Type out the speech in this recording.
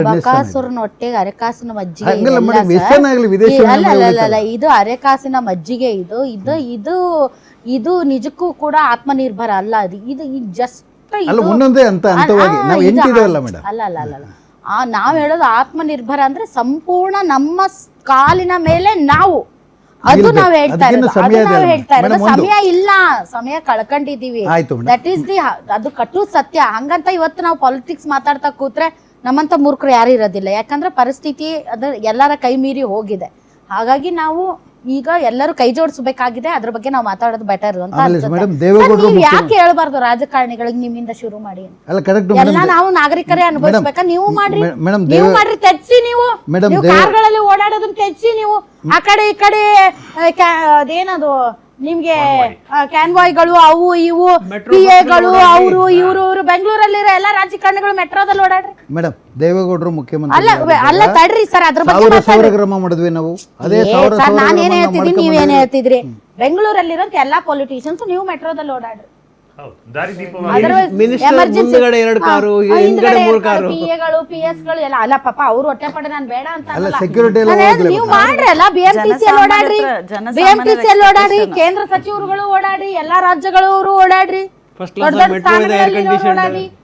ಬಕಾಸುರನ ಹೊಟ್ಟೆಗೆ ಅರೆಕಾಸಿನ ಮಜ್ಜಿಗೆ ಹಂಗಲ್ಲ ಇಲ್ಲ ಮೇಡಮ್, ಸರ್. ಎಷ್ಟೇನ ಆಗಲಿ ವಿದೇಶಿ ಅಲ್ಲ ಇದು ಅರೆಕಾಸಿನ ಮಜ್ಜಿಗೆ ಇದು ಇದು ಇದು ಇದು ನಿಜಕ್ಕೂ ಕೂಡ ಆತ್ಮನಿರ್ಭರ ಅಲ್ಲ. ಅದು ಇದು ಜಸ್ಟ್ ಅಲ್ಲ ಒಂದೊಂದೇ ಹಂತವಾಗಿ ನಾವು ಎಂಟಿದೇವಲ್ಲ ಮೇಡಮ್. ಅಲ್ಲ ಅಲ್ಲ ಅಲ್ಲ ನಾವ್ ಹೇಳೋದು ಆತ್ಮನಿರ್ಭರ ಅಂದ್ರೆ ಸಂಪೂರ್ಣ ನಮ್ಮ ಕಾಲಿನ ಮೇಲೆ ನಾವು, ಅದು ನಾವ್ ಹೇಳ್ತಾ ಇರೋದು. ಸಮಯ ಇಲ್ಲ, ಸಮಯ ಕಳ್ಕೊಂಡಿದೀವಿ. ದಟ್ ಈಸ್ ದಿ ಅದು ಕಟ್ಟು ಸತ್ಯ. ಹಂಗಂತ ಇವತ್ತು ನಾವು ಪಾಲಿಟಿಕ್ಸ್ ಮಾತಾಡ್ತಾ ಕೂತ್ರೆ ನಮ್ಮಂತ ಮೂರ್ಖರು ಯಾರು ಇರೋದಿಲ್ಲ. ಯಾಕಂದ್ರೆ ಪರಿಸ್ಥಿತಿ ಅದ ಎಲ್ಲರ ಕೈ ಮೀರಿ ಹೋಗಿದೆ. ಹಾಗಾಗಿ ನಾವು ಈಗ ಎಲ್ಲರೂ ಕೈ ಜೋಡಿಸಬೇಕಾಗಿದೆ. ಅದ್ರ ಬಗ್ಗೆ ನಾವು ಮಾತಾಡೋದು ಬೆಟರ್ ಅಂತ ಯಾಕೆ ಹೇಳ್ಬಾರ್ದು ರಾಜಕಾರಣಿಗಳಿಗೆ ನಿಮ್ಮಿಂದ ಶುರು ಮಾಡಿ? ಎಲ್ಲ ನಾವು ನಾಗರಿಕರೇ ಅನುಭವಿಸ್ಬೇಕಾ? ನೀವು ಮಾಡ್ರಿ, ನೀವು ಮಾಡ್ರಿ, ತೆಗ್ಸಿ. ನೀವು ಕಾರ್ಗಳಲ್ಲಿ ಓಡಾಡೋದನ್ನ ತೆಗ್ಸಿ. ನೀವು ಆ ಕಡೆ ಈ ಕಡೆ ಅದೇನದು ನಿಮ್ಗೆ ಕ್ಯಾನ್ವಾಯ್ಗಳು ಅವು ಇವು ಪಿಎಗಳು ಅವರು ಇವರು ಬೆಂಗಳೂರಲ್ಲಿರೋ ಎಲ್ಲಾ ರಾಜಕಾರಣಿಗಳು ಮೆಟ್ರೋದಲ್ಲಿ ಓಡಾಡ್ರಿ. ಮೇಡಮ್ ದೇವೇಗೌಡರು ಮುಖ್ಯಮಂತ್ರಿ ಅಲ್ಲ ತಡ್ರಿ ಸರ್, ಅದ್ರ ಬಗ್ಗೆ ಮಾಡಿದ್ವಿ ನಾವು. ನಾನೇನ್ ಹೇಳ್ತಿದ್ದೀನಿ, ನೀವೇನ್ ಹೇಳ್ತಿದ್ರಿ? ಬೆಂಗಳೂರಲ್ಲಿರೋಂತ ಎಲ್ಲಾ ಪೊಲಿಟಿಷಿಯನ್ಸ್ ನೀವು ಮೆಟ್ರೋದಲ್ಲಿ ಓಡಾಡ್ರಿ. ಪಿಎಸ್ಗಳು ಎಲ್ಲ ಅಲ್ಲ ಪಾಪ ಅವ್ರು ಹೊಟ್ಟೆ ಪಡೆ ನಾನು ಬೇಡ ಅಂತ ನೀವು ಮಾಡ್ರಿ. ಅಲ್ಲ ಬಿಎಂಟಿಸಿ ಓಡಾಡ್ರಿ, ಬಿಎಂಟಿಸಿ ಓಡಾಡ್ರಿ, ಕೇಂದ್ರ ಸಚಿವರುಗಳು ಓಡಾಡ್ರಿ, ಎಲ್ಲಾ ರಾಜ್ಯಗಳು ಓಡಾಡ್ರಿ, ದೊಡ್ಡ ದೊಡ್ಡ ಸ್ಥಾನಗಳಲ್ಲಿ ಓಡಾಡ್ರಿ.